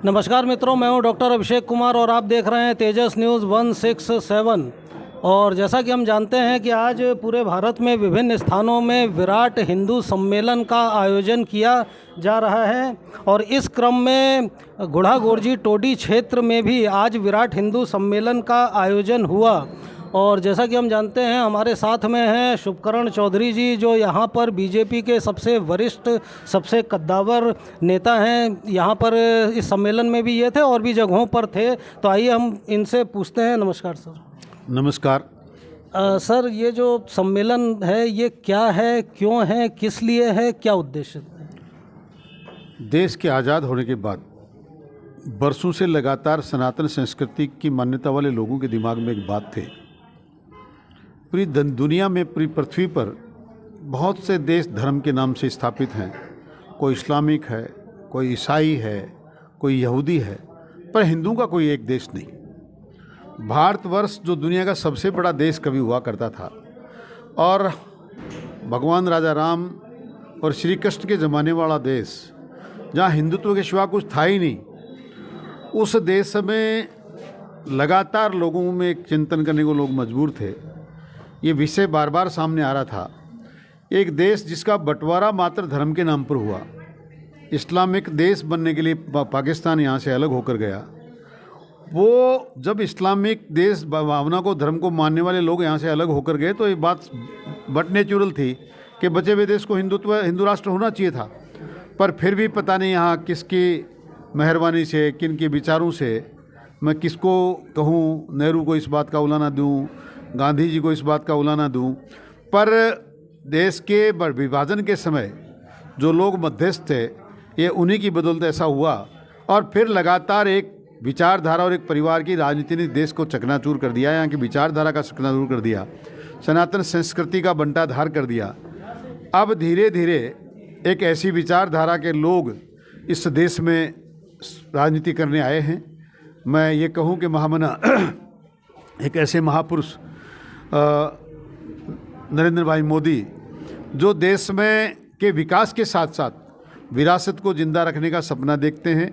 नमस्कार मित्रों, मैं हूं डॉक्टर अभिषेक कुमार और आप देख रहे हैं तेजस न्यूज़ 167। और जैसा कि हम जानते हैं कि आज पूरे भारत में विभिन्न स्थानों में विराट हिंदू सम्मेलन का आयोजन किया जा रहा है और इस क्रम में गुढ़ा गोरजी टोडी क्षेत्र में भी आज विराट हिंदू सम्मेलन का आयोजन हुआ। और जैसा कि हम जानते हैं, हमारे साथ में हैं शुभकरण चौधरी जी, जो यहाँ पर बीजेपी के सबसे वरिष्ठ, सबसे कद्दावर नेता हैं। यहाँ पर इस सम्मेलन में भी ये थे और भी जगहों पर थे, तो आइए हम इनसे पूछते हैं। नमस्कार सर। नमस्कार। सर, ये जो सम्मेलन है ये क्या है, क्यों है, किस लिए है, क्या उद्देश्य है? देश के आज़ाद होने के बाद बरसों से लगातार सनातन संस्कृति की मान्यता वाले लोगों के दिमाग में एक बात थी। पूरी दुनिया में, पूरी पृथ्वी पर बहुत से देश धर्म के नाम से स्थापित हैं। कोई इस्लामिक है, कोई ईसाई है, कोई यहूदी है, पर हिंदू का कोई एक देश नहीं। भारतवर्ष जो दुनिया का सबसे बड़ा देश कभी हुआ करता था और भगवान राजा राम और श्री कृष्ण के ज़माने वाला देश, जहाँ हिंदुत्व के सिवा कुछ था ही नहीं, उस देश में लगातार लोगों में एक चिंतन करने को लोग मजबूर थे। ये विषय बार बार सामने आ रहा था। एक देश जिसका बंटवारा मात्र धर्म के नाम पर हुआ, इस्लामिक देश बनने के लिए पाकिस्तान यहाँ से अलग होकर गया। वो जब इस्लामिक देश भावना को, धर्म को मानने वाले लोग यहाँ से अलग होकर गए, तो ये बात बट नेचुरल थी कि बचे हुए देश को हिंदू राष्ट्र होना चाहिए था। पर फिर भी पता नहीं यहाँ किसकी मेहरबानी से, किन के विचारों से, मैं किसको कहूँ, नेहरू को इस बात का उलाना दूँ, गांधी जी को इस बात का उलाना दूँ, पर देश के विभाजन के समय जो लोग मध्यस्थ थे, ये उन्हीं की बदौलत ऐसा हुआ। और फिर लगातार एक विचारधारा और एक परिवार की राजनीति ने देश को चकनाचूर कर दिया, यहाँ की विचारधारा का चकनाचूर कर दिया, सनातन संस्कृति का बंटाधार कर दिया। अब धीरे धीरे एक ऐसी विचारधारा के लोग इस देश में राजनीति करने आए हैं। मैं ये कहूँ कि महामना एक ऐसे महापुरुष नरेंद्र भाई मोदी, जो देश में के विकास के साथ साथ विरासत को जिंदा रखने का सपना देखते हैं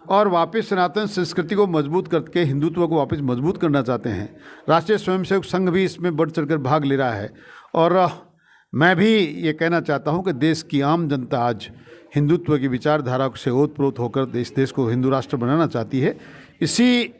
और वापस सनातन संस्कृति को मजबूत करके हिंदुत्व को वापस मजबूत करना चाहते हैं। राष्ट्रीय स्वयंसेवक संघ भी इसमें बढ़ चढ़कर भाग ले रहा है और मैं भी ये कहना चाहता हूँ कि देश की आम जनता आज हिंदुत्व की विचारधारा से ओतप्रोत होकर देश को हिंदू राष्ट्र बनाना चाहती है। इसी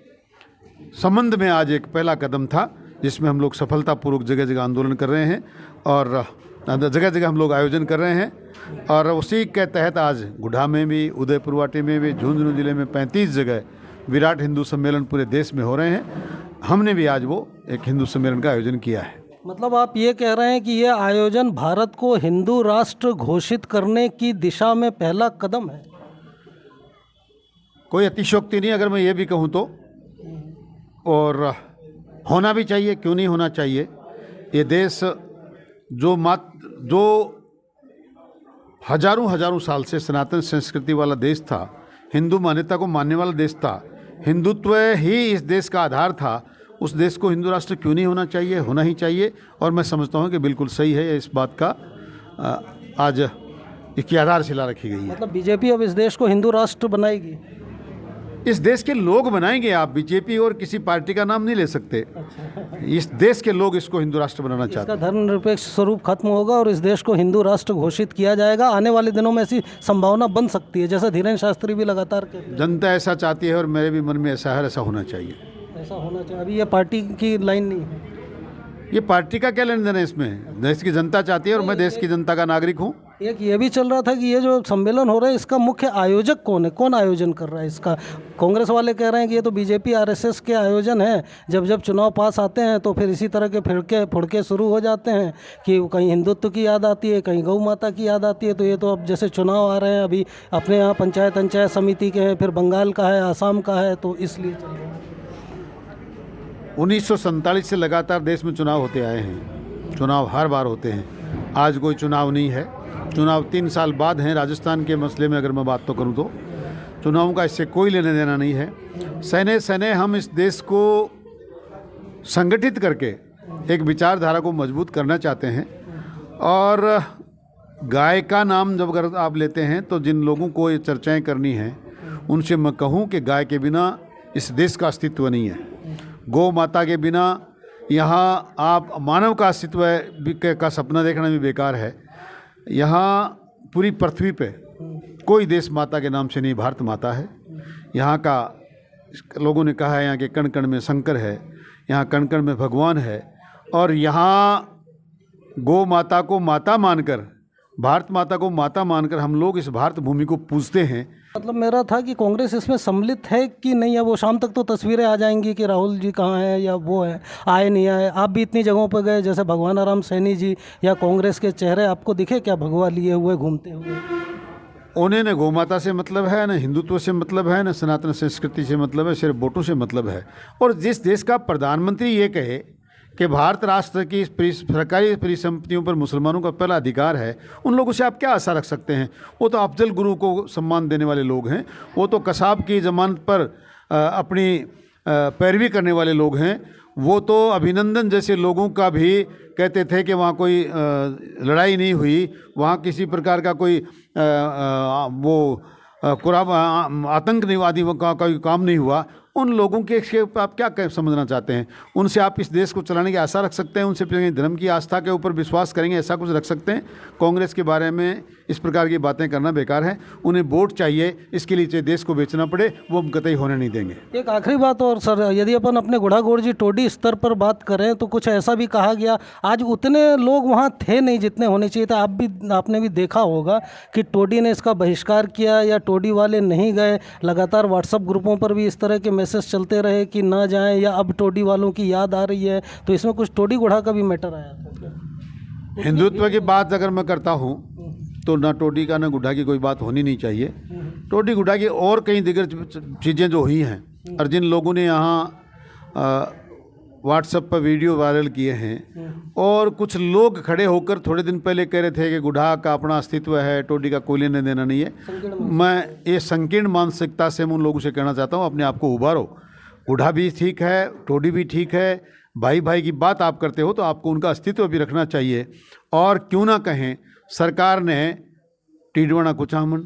संबंध में आज एक पहला कदम था, जिसमें हम लोग सफलतापूर्वक जगह जगह आंदोलन कर रहे हैं और जगह जगह हम लोग आयोजन कर रहे हैं। और उसी के तहत आज गुढ़ा में भी, उदयपुर वाटी में भी, झुंझुनू जिले में 35 जगह विराट हिंदू सम्मेलन पूरे देश में हो रहे हैं। हमने भी आज वो एक हिंदू सम्मेलन का आयोजन किया है। मतलब आप ये कह रहे हैं कि ये आयोजन भारत को हिंदू राष्ट्र घोषित करने की दिशा में पहला कदम है? कोई अतिशयोक्ति नहीं अगर मैं ये भी कहूँ तो, और होना भी चाहिए, क्यों नहीं होना चाहिए। ये देश जो हजारों साल से सनातन संस्कृति वाला देश था, हिंदू मान्यता को मानने वाला देश था, हिंदुत्व ही इस देश का आधार था, उस देश को हिंदू राष्ट्र क्यों नहीं होना चाहिए? होना ही चाहिए। और मैं समझता हूँ कि बिल्कुल सही है, इस बात का आज इसकी आधारशिला रखी गई है। मतलब बीजेपी अब इस देश को हिंदू राष्ट्र बनाएगी? इस देश के लोग बनाएंगे। आप बीजेपी और किसी पार्टी का नाम नहीं ले सकते। इस देश के लोग इसको हिंदू राष्ट्र बनाना चाहते हैं। इसका धर्मनिरपेक्ष स्वरूप खत्म होगा और इस देश को हिंदू राष्ट्र घोषित किया जाएगा। आने वाले दिनों में ऐसी संभावना बन सकती है, जैसा धीरेन्द्र शास्त्री भी लगातार कहते हैं। जनता ऐसा चाहती है और मेरे भी मन में ऐसा है, ऐसा होना चाहिए। ऐसा होना चाहिए। अभी ये पार्टी की लाइन नहीं है। ये पार्टी का क्या लेन देन है इसमें? देश की जनता चाहती है और मैं देश की जनता का नागरिक हूँ। एक ये भी चल रहा था कि ये जो सम्मेलन हो रहा है, इसका मुख्य आयोजक कौन है, कौन आयोजन कर रहा है इसका? कांग्रेस वाले कह रहे हैं कि ये तो बीजेपी आरएसएस के आयोजन है। जब चुनाव पास आते हैं तो फिर इसी तरह के फुड़के शुरू हो जाते हैं कि कहीं हिंदुत्व की याद आती है, कहीं गौ माता की याद आती है। तो ये तो अब जैसे चुनाव आ रहे हैं, अभी अपने यहाँ पंचायत समिति के हैं, फिर बंगाल का है, आसाम का है, तो इसलिए चल रहा है। 1947 से लगातार देश में चुनाव होते आए हैं। चुनाव हर बार होते हैं। आज कोई चुनाव नहीं है। चुनाव 3 साल बाद हैं। राजस्थान के मसले में अगर मैं बात तो करूं तो चुनावों का इससे कोई लेना देना नहीं है। सने सने हम इस देश को संगठित करके एक विचारधारा को मजबूत करना चाहते हैं। और गाय का नाम जब अगर आप लेते हैं तो जिन लोगों को ये चर्चाएं करनी हैं उनसे मैं कहूँ कि गाय के बिना इस देश का अस्तित्व नहीं है, गौ माता के बिना यहाँ आप मानव का अस्तित्व का सपना देखना भी बेकार है। यहाँ पूरी पृथ्वी पे कोई देश माता के नाम से नहीं, भारत माता है। यहाँ का लोगों ने कहा है यहाँ के कण कण में शंकर है, यहाँ कण कण में भगवान है। और यहाँ गौ माता को माता मानकर, भारत माता को माता मानकर हम लोग इस भारत भूमि को पूजते हैं। मतलब मेरा था कि कांग्रेस इसमें सम्मिलित है कि नहीं है। वो शाम तक तो तस्वीरें आ जाएंगी कि राहुल जी कहाँ हैं या वो है, आए नहीं आए। आप भी इतनी जगहों पर गए, जैसे भगवान आराम सैनी जी या कांग्रेस के चेहरे आपको दिखे क्या भगवा लिए हुए घूमते हुए? उन्हें न गौ माता से मतलब है, न हिंदुत्व से मतलब है, न सनातन संस्कृति से मतलब है, सिर्फ वोटों से मतलब है। और जिस देश का प्रधानमंत्री ये कहे कि भारत राष्ट्र की सरकारी परिसंपत्तियों पर मुसलमानों का पहला अधिकार है, उन लोगों से आप क्या आशा रख सकते हैं? वो तो अफजल गुरु को सम्मान देने वाले लोग हैं, वो तो कसाब की जमानत पर अपनी पैरवी करने वाले लोग हैं। वो तो अभिनंदन जैसे लोगों का भी कहते थे कि वहाँ कोई लड़ाई नहीं हुई, वहाँ किसी प्रकार का कोई आतंकवादी का कोई काम नहीं हुआ। उन लोगों के आप क्या समझना चाहते हैं? उनसे आप इस देश को चलाने की आशा रख सकते हैं? उनसे धर्म की आस्था के ऊपर विश्वास करेंगे, ऐसा कुछ रख सकते हैं? कांग्रेस के बारे में इस प्रकार की बातें करना बेकार है। उन्हें वोट चाहिए, इसके लिए चाहे देश को बेचना पड़े, वो हम कतई होने नहीं देंगे। एक आखिरी बात और सर, यदि अपन अपने गुढ़ागोड़ जी टोडी स्तर पर बात करें तो कुछ ऐसा भी कहा गया, आज उतने लोग वहाँ थे नहीं जितने होने चाहिए थे। आपने भी देखा होगा कि टोडी ने इसका बहिष्कार किया या टोडी वाले नहीं गए। लगातार व्हाट्सएप ग्रुपों पर भी इस तरह के मैसेज चलते रहे कि ना जाएं, या अब टोडी वालों की याद आ रही है। तो इसमें कुछ टोडी गुढ़ा का भी मैटर आया था। हिंदुत्व की बात अगर मैं करता हूँ तो ना टोडी का ना गुढ़ा की कोई बात होनी नहीं चाहिए। टोडी गुढ़ा की और कई दिगर चीज़ें जो हुई हैं, और जिन लोगों ने यहाँ व्हाट्सएप पर वीडियो वायरल किए हैं, और कुछ लोग खड़े होकर थोड़े दिन पहले कह रहे थे कि गुढ़ा का अपना अस्तित्व है, टोडी का कोई लेने देना नहीं है। मैं ये संकीर्ण मानसिकता से मैं उन लोगों से कहना चाहता हूँ, अपने आप को उभारो। गुढ़ा भी ठीक है, टोडी भी ठीक है। भाई भाई की बात आप करते हो तो आपको उनका अस्तित्व भी रखना चाहिए। और क्यों ना कहें, सरकार ने टीडवाना कुचामन,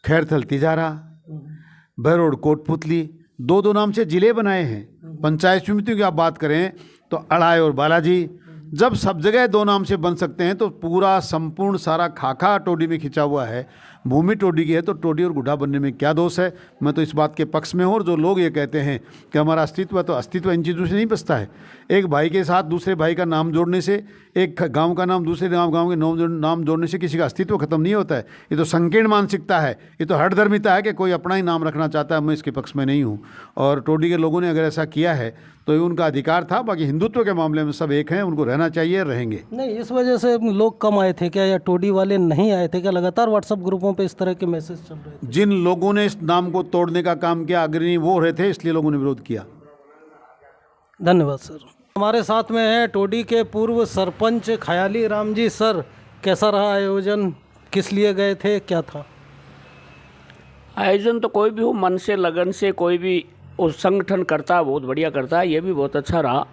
खैरथल तिजारा, बहरोड कोटपुतली दो नाम से ज़िले बनाए हैं। पंचायत समितियों की आप बात करें तो अड़ाई और बालाजी, जब सब जगह दो नाम से बन सकते हैं तो पूरा संपूर्ण सारा खाका टोडी में खिंचा हुआ है, भूमि टोडी की है, तो टोडी और गुढ़ा बनने में क्या दोष है? मैं तो इस बात के पक्ष में हूँ। और जो लोग ये कहते हैं कि हमारा अस्तित्व है, तो अस्तित्व इन चीज़ों से नहीं बचता है। एक भाई के साथ दूसरे भाई का नाम जोड़ने से, एक गांव का नाम दूसरे गांव के नाम जोड़ने से किसी का अस्तित्व खत्म नहीं होता है। ये तो संकीर्ण मानसिकता है, ये तो हठधर्मिता है कि कोई अपना ही नाम रखना चाहता है। मैं इसके पक्ष में नहीं हूँ। और टोडी के लोगों ने अगर ऐसा किया है तो ये उनका अधिकार था। बाकी हिंदुत्व के मामले में सब एक हैं, उनको रहना चाहिए, रहेंगे। नहीं, इस वजह से लोग कम आए थे क्या, या टोडी वाले नहीं आए थे क्या? लगातार व्हाट्सएप ग्रुपों पे इस तरह के मैसेज चल रहे थे। जिन लोगों ने इस नाम को तोड़ने का काम किया, अग्रणी वो रहे थे, इसलिए लोगों ने विरोध किया। धन्यवाद सर। हमारे साथ में है टोडी के पूर्व सरपंच खयाली राम जी। सर, कैसा रहा आयोजन? किस लिए गए थे, क्या था आयोजन? तो कोई भी हो, मन से लगन से कोई भी उस संगठन करता है, बहुत बढ़िया करता है। ये भी बहुत अच्छा रहा।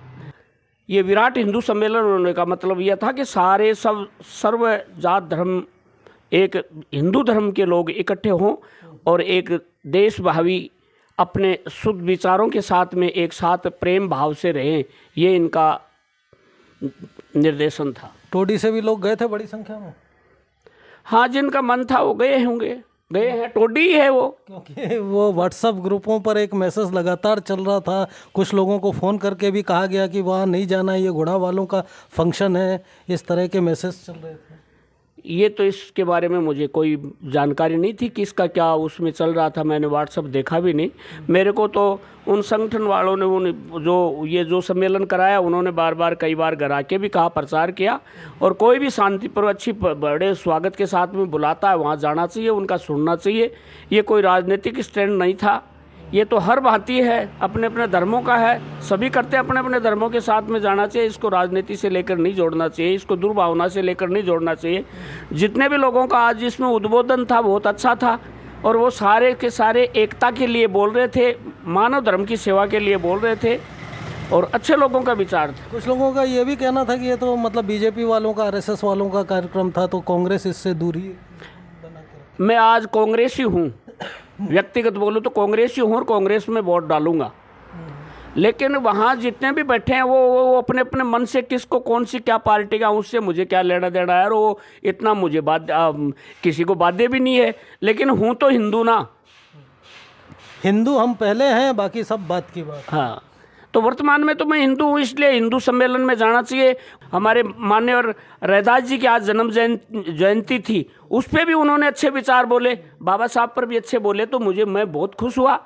ये विराट हिंदू सम्मेलन होने का मतलब यह था कि सारे सर्व जात धर्म, एक हिंदू धर्म के लोग इकट्ठे हों और एक देश भावी अपने शुद्ध विचारों के साथ में एक साथ प्रेम भाव से रहें, ये इनका निर्देशन था। टोडी से भी लोग गए थे बड़ी संख्या में? हाँ, जिनका मन था वो गए होंगे, गए हैं। टोडी है वो, क्योंकि वो व्हाट्सएप ग्रुपों पर एक मैसेज लगातार चल रहा था। कुछ लोगों को फ़ोन करके भी कहा गया कि वहाँ नहीं जाना, ये घोड़ा वालों का फंक्शन है। इस तरह के मैसेज चल रहे थे। ये तो इसके बारे में मुझे कोई जानकारी नहीं थी, किसका क्या उसमें चल रहा था। मैंने व्हाट्सएप देखा भी नहीं। मेरे को तो उन संगठन वालों ने जो सम्मेलन कराया, उन्होंने बार कई बार घर आके भी कहा, प्रचार किया। और कोई भी शांतिपूर्वक अच्छी बड़े स्वागत के साथ में बुलाता है, वहाँ जाना चाहिए, उनका सुनना चाहिए। ये कोई राजनीतिक स्टैंड नहीं था। ये तो हर भारतीय है, अपने अपने धर्मों का है, सभी करते हैं, अपने अपने धर्मों के साथ में जाना चाहिए। इसको राजनीति से लेकर नहीं जोड़ना चाहिए, इसको दुर्भावना से लेकर नहीं जोड़ना चाहिए। जितने भी लोगों का आज इसमें उद्बोधन था बहुत अच्छा था, और वो सारे के सारे एकता के लिए बोल रहे थे, मानव धर्म की सेवा के लिए बोल रहे थे, और अच्छे लोगों का विचार था। कुछ लोगों का ये भी कहना था कि ये तो मतलब बीजेपी वालों का, आरएसएस वालों का कार्यक्रम था, तो कांग्रेस इससे दूरी बना के। मैं आज कांग्रेसी हूँ, व्यक्तिगत बोलूँ तो कांग्रेसी हूँ और कांग्रेस में वोट डालूंगा। लेकिन वहाँ जितने भी बैठे हैं वो अपने अपने मन से किसको कौन सी क्या पार्टी का, उससे मुझे क्या लेना देना है, और वो इतना मुझे किसी को बाध्य भी नहीं है। लेकिन हूँ तो हिंदू ना, हिंदू हम पहले हैं, बाकी सब बात की बात। हाँ, तो वर्तमान में तो मैं हिंदू हूँ, इसलिए हिंदू सम्मेलन में जाना चाहिए। हमारे माननीय रैदास जी की आज जन्म जयंती थी, उस पर भी उन्होंने अच्छे विचार बोले, बाबा साहब पर भी अच्छे बोले, तो मैं बहुत खुश हुआ।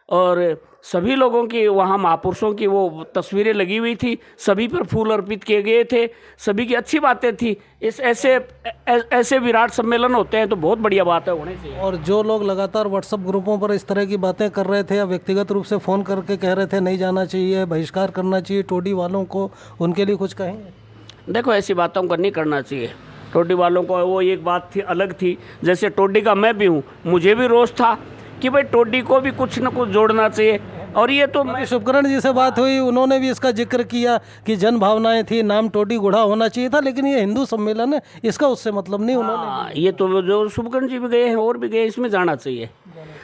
और सभी लोगों की वहाँ महापुरुषों की वो तस्वीरें लगी हुई थी, सभी पर फूल अर्पित किए गए थे, सभी की अच्छी बातें थी। इस ऐसे विराट सम्मेलन होते हैं तो बहुत बढ़िया बात है, होने चाहिए। और जो लोग लगातार व्हाट्सएप ग्रुपों पर इस तरह की बातें कर रहे थे या व्यक्तिगत रूप से फ़ोन करके कह रहे थे नहीं जाना चाहिए, बहिष्कार करना चाहिए टोडी वालों को, उनके लिए कुछ कहेंगे? देखो, ऐसी बातों को नहीं करना चाहिए। टोडी वालों को वो एक बात थी, अलग थी। जैसे टोडी का मैं भी हूँ, मुझे भी रोष था कि भाई टोडी को भी कुछ न कुछ जोड़ना चाहिए। और ये तो अभी शुभकरण जी से बात हुई, उन्होंने भी इसका जिक्र किया कि जन भावनाएं थी, नाम टोडी गुढ़ा होना चाहिए था, लेकिन ये हिंदू सम्मेलन है, इसका उससे मतलब नहीं। उन्होंने ये तो जो शुभकरण जी भी गए हैं और भी गए, इसमें जाना चाहिए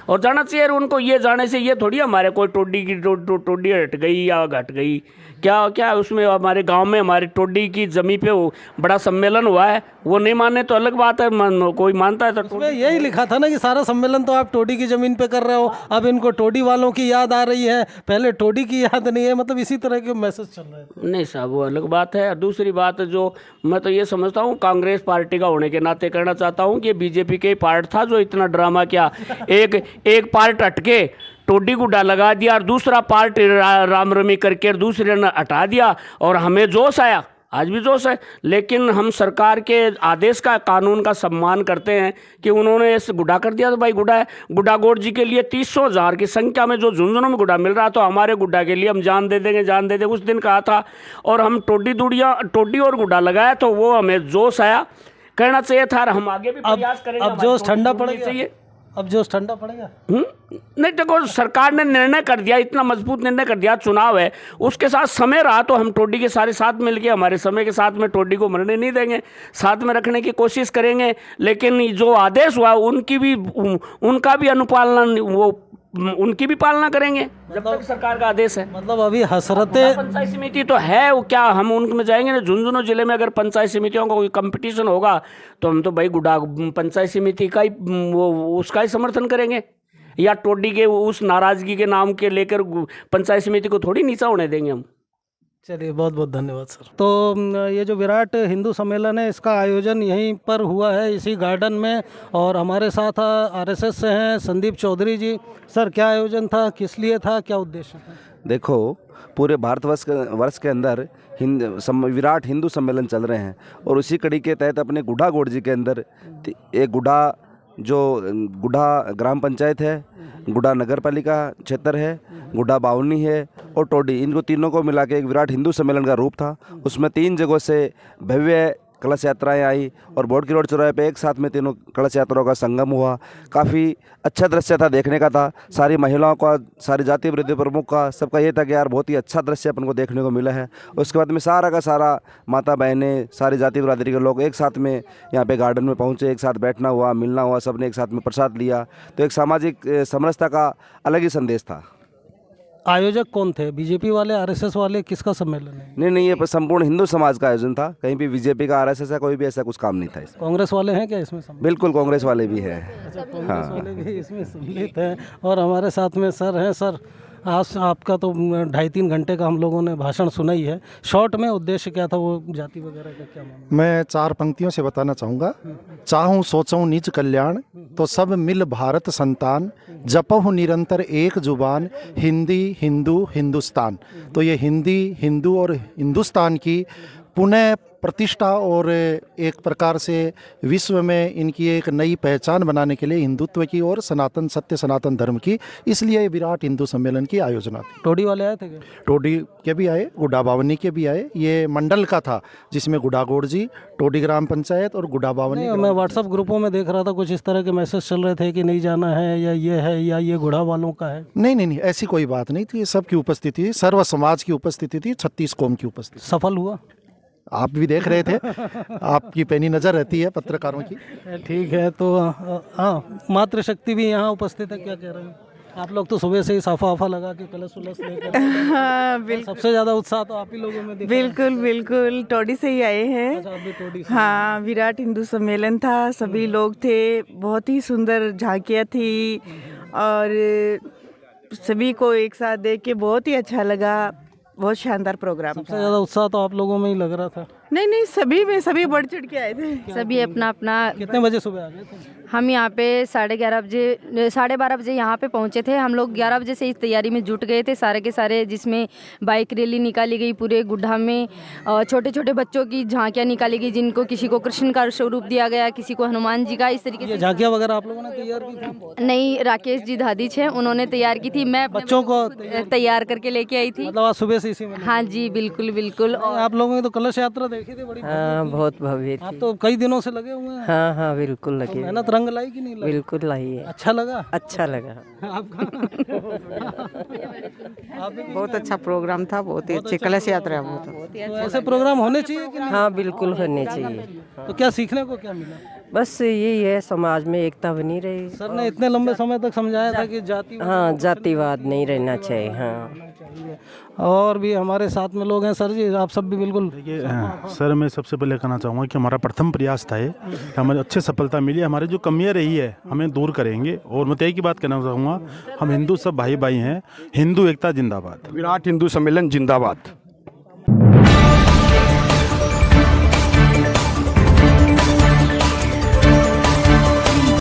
और जाना चाहिए। और उनको ये जाने से ये थोड़ी हमारे कोई टोडी की टोडी हट गई या घट गई, क्या उसमें हमारे गांव में हमारे टोडी की जमीन पे वो बड़ा सम्मेलन हुआ है, वो नहीं माने तो अलग बात है, कोई मानता है तो उसमें यही लिखा था ना कि सारा सम्मेलन तो आप टोडी की जमीन पे कर रहे हो, अब इनको टोडी वालों की याद आ रही है, पहले टोडी की याद नहीं है, मतलब इसी तरह के मैसेज चल रहे थे। नहीं साहब, वो अलग बात है। दूसरी बात जो मैं तो ये समझता हूँ, कांग्रेस पार्टी का होने के नाते कहना चाहता हूँ कि बीजेपी के पार्ट था जो इतना ड्रामा किया। एक पार्ट हटके टोडी गुड्डा लगा दिया और दूसरा पार्ट राम रमी करके और दूसरे ने हटा दिया, और हमें जोश आया, आज भी जोश है। लेकिन हम सरकार के आदेश का, कानून का सम्मान करते हैं कि उन्होंने इस गुड्डा कर दिया तो भाई गुड्डा है। गुड्डा गौड़ जी के लिए 300,000 की संख्या में जो झुंझुनों में गुड्डा मिल रहा, तो हमारे गुड्डा के लिए हम जान दे देंगे, जान दे देंगे, उस दिन कहा था। और हम टोडी और गुड्डा लगाया तो वो हमें जोश आया, कहना चाहिए था। हम आगे भी प्रयास करेंगे। अब जोश ठंडा पड़ गया, अब जोश ठंडा पड़ेगा। नहीं, देखो, सरकार ने निर्णय कर दिया, इतना मजबूत निर्णय कर दिया, चुनाव है, उसके साथ समय रहा, तो हम टोडी के सारे साथ मिलके हमारे समय के साथ में टोडी को मरने नहीं देंगे, साथ में रखने की कोशिश करेंगे। लेकिन जो आदेश हुआ उनका भी अनुपालना, उनकी भी पालना करेंगे जब तक सरकार का आदेश है। मतलब अभी हसरतें, पंचायत समिति तो है, वो क्या हम उनमें जाएंगे ना? झुंझुनू जिले में अगर पंचायत समितियों का कोई कंपटीशन होगा तो हम तो भाई गुड्डा पंचायत समिति का ही उसका ही समर्थन करेंगे, या टोडी के उस नाराजगी के नाम के लेकर पंचायत समिति को थोड़ी नीचा होने देंगे हम। चलिए, बहुत बहुत धन्यवाद सर। तो ये जो विराट हिंदू सम्मेलन है, इसका आयोजन यहीं पर हुआ है, इसी गार्डन में, और हमारे साथ आरएसएस से हैं संदीप चौधरी जी। सर, क्या आयोजन था, किस लिए था, क्या उद्देश्य था? देखो, पूरे भारतवर्ष के अंदर विराट हिंदू सम्मेलन चल रहे हैं, और उसी कड़ी के तहत अपने गुड्डा गौड़ जी के अंदर एक गुड्डा ग्राम पंचायत है, गुड्डा नगर पालिका क्षेत्र है, गुड्डा बावनी है और टोडी, इनको तीनों को मिला के एक विराट हिंदू सम्मेलन का रूप था। उसमें 3 जगहों से भव्य कलश यात्राएं आई और बोर्ड की रोड चौराहे पे एक साथ में तीनों कलश यात्राओं का संगम हुआ। काफ़ी अच्छा दृश्य था, देखने का था। सारी महिलाओं का, सारी जाति वृद्धि प्रमुख का, सबका ये था कि यार बहुत ही अच्छा दृश्य अपन को देखने को मिला है। उसके बाद में सारा का सारा माता बहनें, सारी जाति बिरादरी के लोग एक साथ में यहाँ पे गार्डन में पहुँचे, एक साथ बैठना हुआ, मिलना हुआ, सबने एक साथ में प्रसाद लिया। तो एक सामाजिक समरसता का अलग ही संदेश था। आयोजक कौन थे, बीजेपी वाले, आरएसएस वाले, किसका सम्मेलन है? नहीं, ये संपूर्ण हिंदू समाज का आयोजन था। कहीं भी बीजेपी का, आरएसएस का कोई भी ऐसा कुछ काम नहीं था। कांग्रेस वाले हैं क्या इसमें सम्मिलित? बिल्कुल, कांग्रेस वाले भी हैं। कांग्रेस वाले भी इसमें सम्मिलित हैं। और हमारे साथ में सर हैं। सर, आज आपका तो 2.5-3 घंटे का हम लोगों ने भाषण सुना ही है। शॉर्ट में उद्देश्य क्या था, वो जाति वगैरह का क्या मामला? मैं 4 पंक्तियों से बताना चाहूँगा। चाहूँ सोचूं निज कल्याण, तो सब मिल भारत संतान, जपहु निरंतर एक जुबान, हिंदी हिंदू हिंदुस्तान। तो ये हिंदी, हिंदू और हिंदुस्तान की पुनः प्रतिष्ठा और एक प्रकार से विश्व में इनकी एक नई पहचान बनाने के लिए हिंदुत्व की और सनातन सत्य सनातन धर्म की, इसलिए विराट हिंदू सम्मेलन की आयोजना थी। टोडी वाले आए थे क्या? टोडी के भी आए, गुड्डा बावनी के भी आए। ये मंडल का था जिसमें गुड्डा गौड़ जी, टोडी ग्राम पंचायत और गुड्डा बावनी। मैं व्हाट्सएप ग्रुपों में देख रहा था, कुछ इस तरह के मैसेज चल रहे थे कि नहीं जाना है, या ये है, या ये गुड़ा वालों का है। नहीं, ऐसी कोई बात नहीं थी। सबकी उपस्थिति थी, सर्व समाज की उपस्थिति थी, 36 कौम की उपस्थिति। सफल हुआ? आप भी देख रहे थे, आपकी पैनी नज़र रहती है पत्रकारों की। ठीक है, तो हाँ, मातृशक्ति भी यहाँ उपस्थित है, क्या कह रहे हैं आप लोग? तो सुबह से ही साफा वाफा लगा के कलश उलस लेकर हाँ बिल्कुल सबसे ज़्यादा उत्साह तो आप ही लोगों में दिखा। बिल्कुल बिल्कुल टोडी से ही आए हैं। अच्छा, आप भी टोडी से। हाँ, विराट हिंदू सम्मेलन था, सभी लोग थे, बहुत ही सुंदर झांकियाँ थी और सभी को एक साथ देख के बहुत ही अच्छा लगा। बहुत शानदार प्रोग्राम सबसे था। ज़्यादा उत्साह तो आप लोगों में ही लग रहा था। नहीं नहीं, सभी में सभी बढ़ चढ़ के आए थे। सभी अपना अपना। कितने बजे सुबह आ गए थे? हम यहाँ पे 12:30 बजे यहाँ पे पहुँचे थे। हम लोग 11 बजे से इस तैयारी में जुट गए थे सारे के सारे, जिसमें बाइक रैली निकाली गई पूरे गुड्डा में, छोटे छोटे बच्चों की झांकियाँ निकाली गई, जिनको किसी को कृष्ण का स्वरूप दिया गया, किसी को हनुमान जी का, इस तरीके ये से। झांकियाँ वगैरह आप लोगों ने तैयार की थी? नहीं, राकेश जी दादीज हैं, उन्होंने तैयार की थी। मैं अपने बच्चों को तैयार करके लेके आई थी। मतलब आज सुबह से इसी में लगे? हाँ जी, बिल्कुल बिल्कुल। और आप लोगों ने तो कलश यात्रा देखी थी, बड़ी हाँ, बहुत भव्य आप थी। तो कई दिनों से लगे हुए हैं। हाँ हाँ, बिल्कुल लगे। मेहनत रंग लाई कि नहीं लाई? बिल्कुल लाई है। अच्छा लगा अच्छा लगा। आपका? आप भी बहुत अच्छा प्रोग्राम था, बहुत ही अच्छी कलश यात्रा बहुत। तो ऐसे प्रोग्राम होने चाहिए कि नहीं? हाँ, बिल्कुल होने चाहिए। तो क्या सीखने को क्या मिला? बस यही है, समाज में एकता बनी रहे। सर ने इतने लंबे समय तक समझाया था कि जाति हाँ, जातिवाद नहीं रहना चाहिए। हाँ, और भी हमारे साथ में लोग हैं। सर जी, आप सब भी बिल्कुल। सर, मैं सबसे पहले कहना चाहूँगा कि हमारा प्रथम प्रयास था ये, हमें अच्छी सफलता मिली। हमारी जो कमियां रही है हमें दूर करेंगे। और मैं तो एक ही बात कहना चाहूँगा, हम हिंदू सब भाई भाई हैं। हिंदू एकता जिंदाबाद। विराट हिंदू सम्मेलन जिंदाबाद।